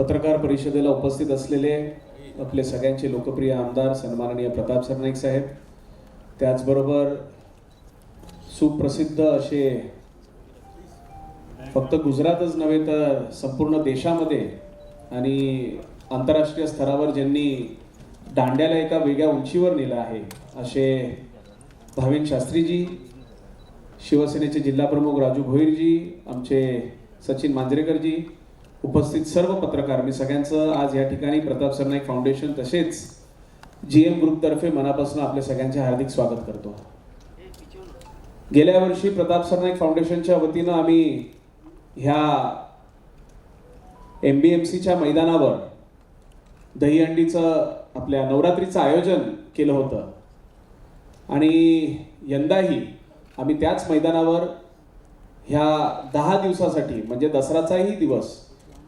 पत्रकार परिषदेला उपस्थित असलेले आपले सगळ्यांचे लोकप्रिय आमदार सन्माननीय प्रताप सरनाईक साहेब, त्याचबरोबर सुप्रसिद्ध असे फक्त गुजरातच नव्हे तर संपूर्ण देशामध्ये आणि आंतरराष्ट्रीय स्तरावर ज्यांनी दांड्याला एका वेगळ्या उंचीवर नेलं आहे असे भाविन शास्त्रीजी, शिवसेनेचे जिल्हाप्रमुख राजू भोईरजी, आमचे सचिन मांजरेकरजी, उपस्थित सर्व पत्रकार, मी सगळ्यांचं आज या ठिकाणी प्रताप सरनाईक फाउंडेशन तसेच GM ग्रुपतर्फे मनापासून आपल्या सगळ्यांचे हार्दिक स्वागत करतो. गेल्या वर्षी प्रताप सरनाईक फाउंडेशनच्या वतीनं आम्ही ह्या MBMCच्या मैदानावर दहीहंडीचं आपल्या नवरात्रीचं आयोजन केलं होतं आणि यंदाही आम्ही त्याच मैदानावर ह्या 10 दिवसासाठी म्हणजे दसराचाही दिवस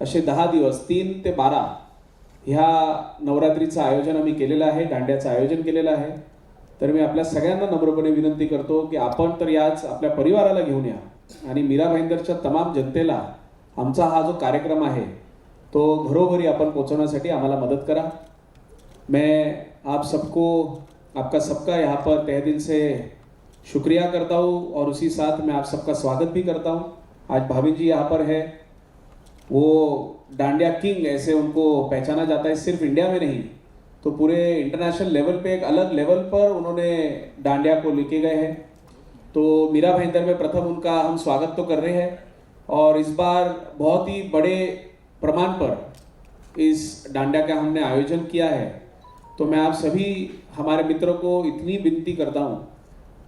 असे 10 दिवस 3 ते 12 ह्या नवरात्रीचं आयोजन आम्ही केलेलं आहे, दांड्याचं आयोजन केलेलं आहे. तर मी आपल्या सगळ्यांना नम्रपणे विनंती करतो की आपण तर याच आपल्या परिवाराला घेऊन या आणि मीरा भाईंदरच्या तमाम जनतेला आमचा हा जो कार्यक्रम आहे तो घरोघरी आपण पोहोचवण्यासाठी आम्हाला मदत करा. मैं आप सबको, आपका सबका यहाँ पर तहे दिल से शुक्रिया करता हूँ और उसी साथ मैं आप सबका स्वागत भी करता हूँ. आज भाविन जी यहाँ पर है, वो डांडिया किंग ऐसे उनको पहचाना जाता है, सिर्फ इंडिया में नहीं तो पूरे इंटरनेशनल लेवल पे एक अलग लेवल पर उन्होंने डांडिया को लेके गए हैं. तो मीरा भाईंदर में प्रथम उनका हम स्वागत तो कर रहे हैं और इस बार बहुत ही बड़े प्रमाण पर इस डांडिया का हमने आयोजन किया है. तो मैं आप सभी हमारे मित्रों को इतनी विनती करता हूँ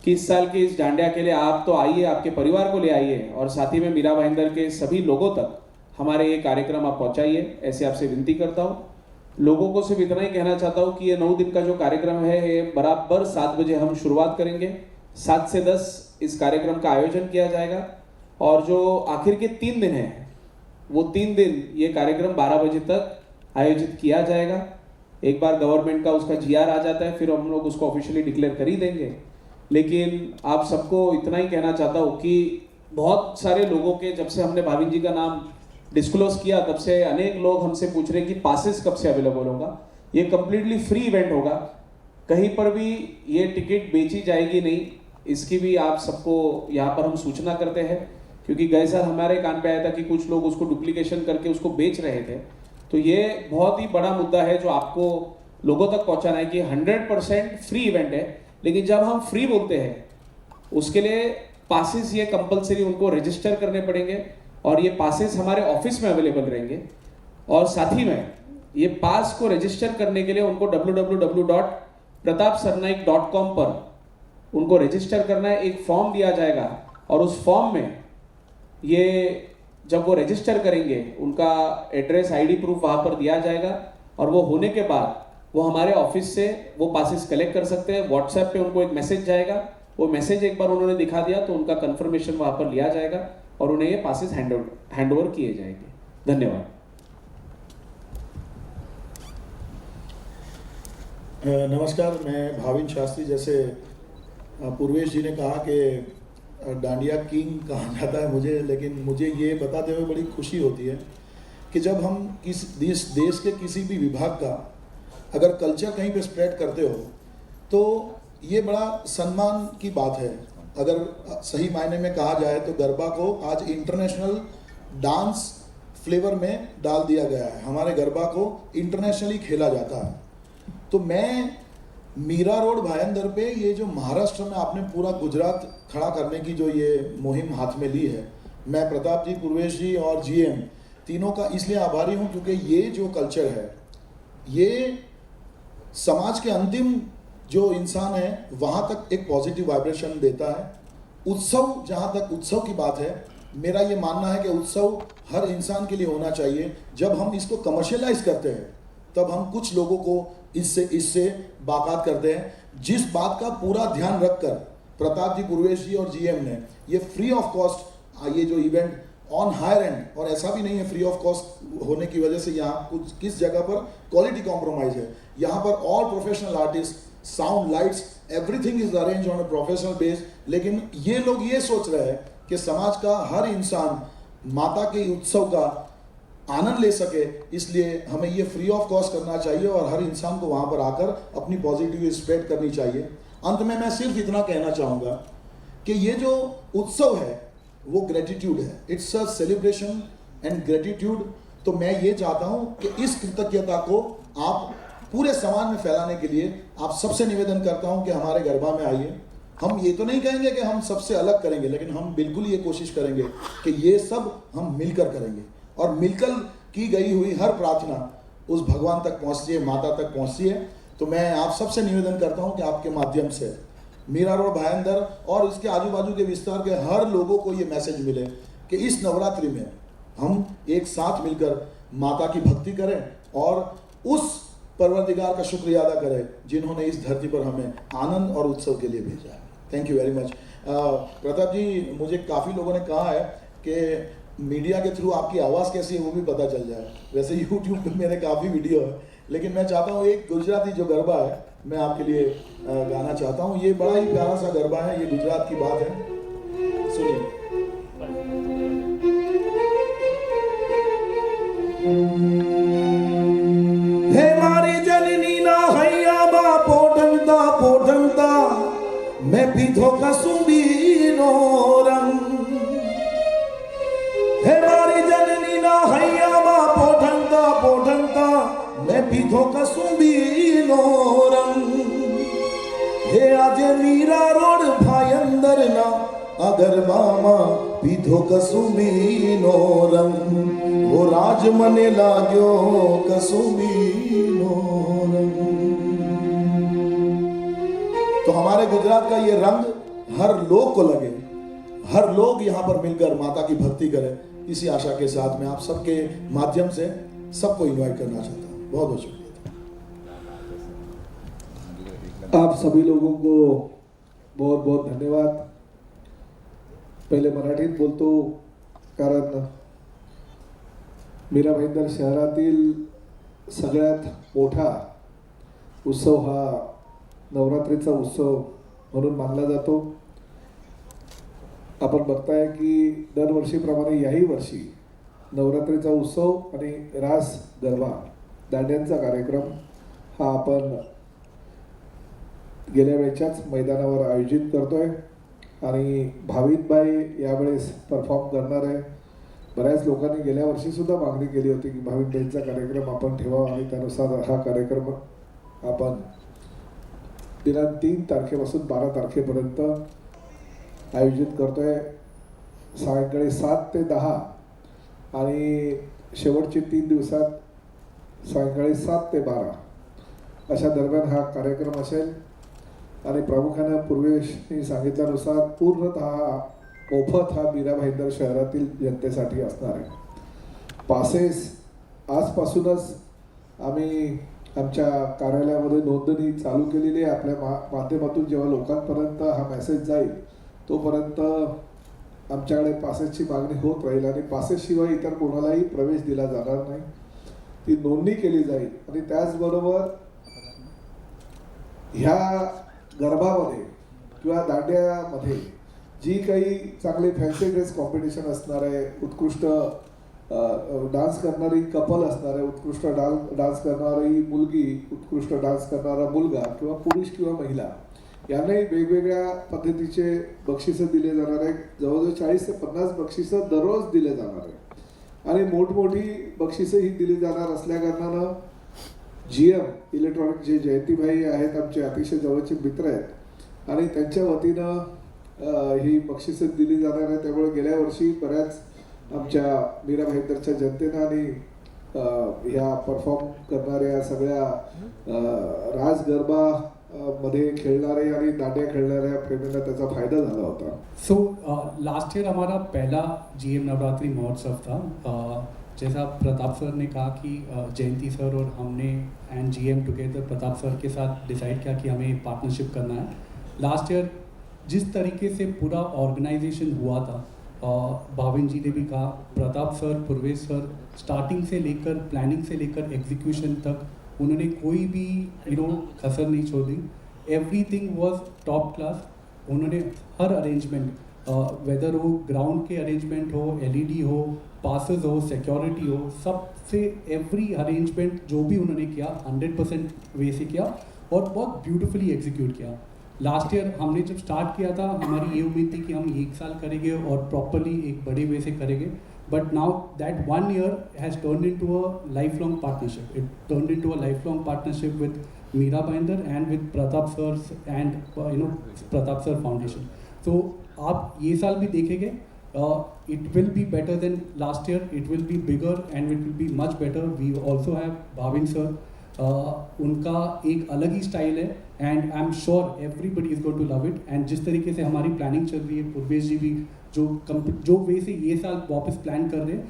कि इस साल के इस डांडिया के लिए आप तो आइए, आपके परिवार को ले आइए और साथ ही में मीरा भाईंदर के सभी लोगों तक हमारे ये कार्यक्रम आप पहुँचाइए, ऐसे आपसे विनती करता हूँ. लोगों को सिर्फ इतना ही कहना चाहता हूँ कि ये 9 दिन का जो कार्यक्रम है ये बराबर 7 बजे हम शुरुआत करेंगे. 7 से 10 इस कार्यक्रम का आयोजन किया जाएगा और जो आखिर के 3 दिन हैं वो 3 दिन ये कार्यक्रम 12 बजे तक आयोजित किया जाएगा. एक बार गवर्नमेंट का उसका GR आ जाता है फिर हम लोग उसको ऑफिशियली डिक्लेयर कर ही देंगे. लेकिन आप सबको इतना ही कहना चाहता हूँ कि बहुत सारे लोगों के, जब से हमने भाविन जी का नाम डिस्क्लोज किया तब से अनेक लोग हमसे पूछ रहे हैं कि पासेस कब से अवेलेबल होगा. ये कम्प्लीटली फ्री इवेंट होगा, कहीं पर भी ये टिकट बेची जाएगी नहीं. इसकी भी आप सबको यहाँ पर हम सूचना करते हैं क्योंकि गए साल हमारे कान पे आया था कि कुछ लोग उसको डुप्लीकेशन करके उसको बेच रहे थे. तो ये बहुत ही बड़ा मुद्दा है जो आपको लोगों तक पहुँचाना है कि 100% फ्री इवेंट है. लेकिन जब हम फ्री बोलते हैं उसके लिए पासेस ये कंपलसरी उनको रजिस्टर करने पड़ेंगे और ये पासेस हमारे ऑफिस में अवेलेबल रहेंगे. और साथ ही में ये पास को रजिस्टर करने के लिए उनको www.pratapsarnaik.com पर उनको रजिस्टर करना है. एक फॉर्म दिया जाएगा और उस फॉर्म में ये जब वो रजिस्टर करेंगे उनका एड्रेस ID प्रूफ वहाँ पर दिया जाएगा और वो होने के बाद वो हमारे ऑफिस से वो पासेस कलेक्ट कर सकते हैं. व्हाट्सएप पे उनको एक मैसेज जाएगा, वो मैसेज एक बार उन्होंने दिखा दिया तो उनका कंफर्मेशन वहाँ पर लिया जाएगा और उन्हें ये पासेस हैंड ओवर किए जाएंगे. धन्यवाद. नमस्कार, मैं भाविन शास्त्री. जैसे पूर्वेश जी ने कहा कि डांडिया किंग कहा जाता है मुझे, लेकिन मुझे ये बताते हुए बड़ी खुशी होती है कि जब हम इस देश के किसी भी विभाग का अगर कल्चर कहीं पे स्प्रेड करते हो तो ये बड़ा सम्मान की बात है. अगर सही मायने में कहा जाए तो गरबा को आज इंटरनेशनल डांस फ्लेवर में डाल दिया गया है. हमारे गरबा को इंटरनेशनली खेला जाता है. तो मैं मीरा रोड भाईंदर पे ये जो महाराष्ट्र में आपने पूरा गुजरात खड़ा करने की जो ये मुहिम हाथ में ली है, मैं प्रताप जी, पूर्वेश जी और GM तीनों का इसलिए आभारी हूँ क्योंकि ये जो कल्चर है ये समाज के अंतिम जो इंसान है वहाँ तक एक पॉजिटिव वाइब्रेशन देता है. उत्सव, जहाँ तक उत्सव की बात है, मेरा ये मानना है कि उत्सव हर इंसान के लिए होना चाहिए. जब हम इसको कमर्शियलाइज करते हैं तब हम कुछ लोगों को इससे बाकात करते हैं. जिस बात का पूरा ध्यान रखकर प्रताप जी, पूर्वेश जी और GM ने ये फ्री ऑफ कॉस्ट ये जो इवेंट ऑन हायर एंड, और ऐसा भी नहीं है फ्री ऑफ कॉस्ट होने की वजह से यहाँ कुछ किस जगह पर क्वालिटी कॉम्प्रोमाइज है. यहाँ पर all professional artist, sound, lights, everything is arrange on a professional base. लेकिन ये लोग ये सोच रहे हैं कि समाज का हर इंसान माता के उत्सव का आनंद ले सके, इसलिए हमें ये फ्री ऑफ कॉस्ट करना चाहिए और हर इंसान को वहाँ पर आकर अपनी पॉजिटिव स्प्रेड करनी चाहिए। अंत में मैं सिर्फ इतना कहना चाहूँगा कि ये जो उत्सव है वो ग्रेटिट्यूड है, it's a celebration and gratitude. तो मैं ये चाहता हूँ कि इस कृतज्ञता को आप पूरे समाज में फैलाने के लिए आप सबसे निवेदन करता हूँ कि हमारे गरबा में आइए। हम ये तो नहीं कहेंगे कि हम सबसे अलग करेंगे, लेकिन हम बिल्कुल ये कोशिश करेंगे कि ये सब हम मिलकर करेंगे और मिलकर की गई हुई हर प्रार्थना उस भगवान तक पहुँचती है, माता तक पहुँचती है। तो मैं आप सबसे निवेदन करता हूँ कि आपके माध्यम से मीरा रोड भायंदर और इसके आजू बाजू के विस्तार के हर लोगों को ये मैसेज मिले कि इस नवरात्रि में हम एक साथ मिलकर माता की भक्ति करें और उस परवरदिगार का शुक्रिया अदा करें जिन्होंने इस धरती पर हमें आनंद और उत्सव के लिए भेजा है। Thank you very much. Pratap ji, मुझे काफ़ी लोगों ने कहा है कि मीडिया के थ्रू आपकी आवाज़ कैसी है वो भी पता चल जाए। वैसे यूट्यूब पे मेरे काफ़ी वीडियो है, लेकिन मैं चाहता हूँ एक गुजराती जो गरबा है मैं आपके लिए गाना चाहता हूँ। ये बड़ा ही प्यारा सा गरबा है, ये गुजरात की बात है, सुनिए। हे मारी जननी ना हैया बा पोढंता मैं पीधो कसुंबी नो रंग। हे मारी जननी ना हैया बा पोढंता मैं पीधो कसुंबी नो रंग। हे आजे मीरा रोड भायंदर ना अगरबामा पीधो कसुंबी नो रंग। वो राज मने लाग्यो कसुंबी नो रंग। तो हमारे गुजरात का ये रंग हर लोग को लगे, हर लोग यहाँ पर मिलकर माता की भक्ति करें, इसी आशा के साथ मैं आप सबके माध्यम से सबको इनवाइट करना चाहता हूँ। बहुत बहुत शुक्रिया। आप सभी लोगों को बहुत बहुत धन्यवाद। पहिले मराठीत बोलतो कारण मीरा भाईंदर शहरातील सगळ्यात मोठा उत्सव हा नवरात्रीचा उत्सव म्हणून मानला जातो। आपण बघताय की दरवर्षीप्रमाणे याही वर्षी नवरात्रीचा उत्सव आणि रास गरबा दांड्यांचा कार्यक्रम हा आपण गेल्या वेळच्याच मैदानावर आयोजित करतोय आणि भाविनबाई यावेळेस परफॉर्म करणार आहे। बऱ्याच लोकांनी गेल्या वर्षी सुद्धा मागणी केली होती की भाविनबाईंचा कार्यक्रम आपण ठेवावा आणि त्यानुसार हा कार्यक्रम आपण दिनांक 3 तारखेपासून 12 तारखेपर्यंत आयोजित करतोय। सायंकाळी 7 ते 10 आणि शेवटचे 3 दिवसात सायंकाळी 7 ते 12 अशा दरम्यान हा कार्यक्रम असेल आणि प्रामुख्याने पूर्वेशनी सांगितल्यानुसार पूर्णतः मोफत हा मीरा भाईंदर शहरातील जनतेसाठी असणार आहे। पासेस आजपासूनच आम्ही आमच्या कार्यालयामध्ये नोंदणी चालू केलेली आहे। आपल्या माध्यमातून जेव्हा लोकांपर्यंत हा मेसेज जाईल तोपर्यंत आमच्याकडे पासेसची मागणी होत राहील आणि पासेसशिवाय इतर कोणालाही प्रवेश दिला जाणार नाही, ती नोंदणी केली जाईल। आणि त्याचबरोबर ह्या गरबामध्ये किंवा दांड्यामध्ये जी काही चांगले फॅन्सी ड्रेस कॉम्पिटिशन असणार आहे, उत्कृष्ट डान्स करणारी कपल असणार आहे, उत्कृष्ट डान्स करणारी मुलगी, उत्कृष्ट डान्स करणारा मुलगा किंवा पुरुष किंवा महिला यांनाही वेगवेगळ्या पद्धतीचे बक्षिसं दिले जाणार आहेत। जवळजवळ 40 ते 50 बक्षिसं दररोज दिले जाणार आहे आणि मोठमोठी बक्षिसं ही दिली जाणार असल्याकारणानं GM इलेक्ट्रॉनिक जे जयंतीभाई आहेत आमचे अतिशय जवळचे मित्र आहेत आणि त्यांच्या वतीनं ही बक्षिसं दिली जाणार आहे। त्यामुळे गेल्या वर्षी बऱ्याच आमच्या मीरा भाईंदरच्या जनतेनं आणि ह्या परफॉर्म करणाऱ्या सगळ्या रास गरबा मध्ये खेळणारे आणि दांडिया खेळणाऱ्या प्रेमींना त्याचा फायदा झाला होता। सो लास्ट ईयर हमारा पहला GM नवरात्रि महोत्सव था। जैसा प्रताप सर ने कहा कि जयंती सर और हमने and GM together Pratap sir के साथ डिसाइड किया कि हमें पार्टनरशिप करना है। लास्ट ईयर जिस तरीके से पूरा ऑर्गेनाइजेशन हुआ था, भाविन जी ने भी कहा, Pratap sir, Purvesh sir, starting से लेकर प्लानिंग से लेकर एग्जीक्यूशन तक उन्होंने कोई भी कसर नहीं छोड़ी। Everything was top class. उन्होंने हर अरेंजमेंट वेदर हो ग्राउंड के अरेंजमेंट हो, LED हो, पासेस हो, सिक्योरिटी हो, सबसे एवरी अरेंजमेंट जो भी उन्होंने किया 100% वे से किया और बहुत ब्यूटीफुली एग्जीक्यूट किया। लास्ट ईयर हमने जब स्टार्ट किया था हमारी ये उम्मीद थी कि हम 1 साल करेंगे और प्रॉपरली एक बड़े वे से करेंगे, but now that 1 year has turned into a lifelong partnership. It turned into a lifelong partnership with Meera Bhainder and with Pratap Sir's and Pratap Sir Foundation. So आप ये साल भी देखेंगे, it will be better than last year. It will be bigger and it will be much better. We also have Bhavin sir. उनका एक अलग ही style है and I am sure everybody is going to love it. And जिस तरीके से हमारी planning चल रही है, पूर्वेश जी भी जो वे से ये साल वापस प्लान कर रहे हैं,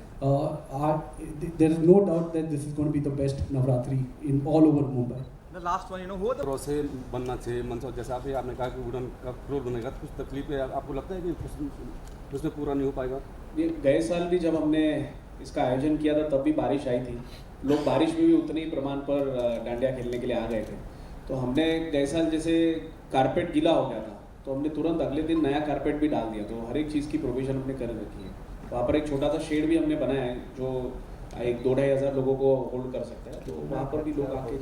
there is no doubt that this is going to be the best Navratri in all over Mumbai. The last one, who are the pro से बनना चाहिए मंच, जैसा अभी आपने कहा कि वुडन का फ्लोर बनेगा, कुछ तकलीफ है आपको लगता है कि उसमें पूरा नहीं हो पाएगा? ये गए साल भी जब हमने इसका आयोजन किया था तब भी बारिश आई थी, लोग बारिश में भी उतने ही प्रमाण पर डांडिया खेलने के लिए आ गए थे। तो हमने गए साल जैसे कारपेट गीला हो गया था तो हमने तुरंत अगले दिन नया कारपेट भी डाल दिया, तो हर एक चीज़ की प्रोविज़न हमने कर रखी है। वहाँ पर एक छोटा सा शेड भी हमने बनाया है जो 1-2 ढाई हज़ार लोगों को होल्ड कर सकता है, तो वहाँ पर भी लोग आके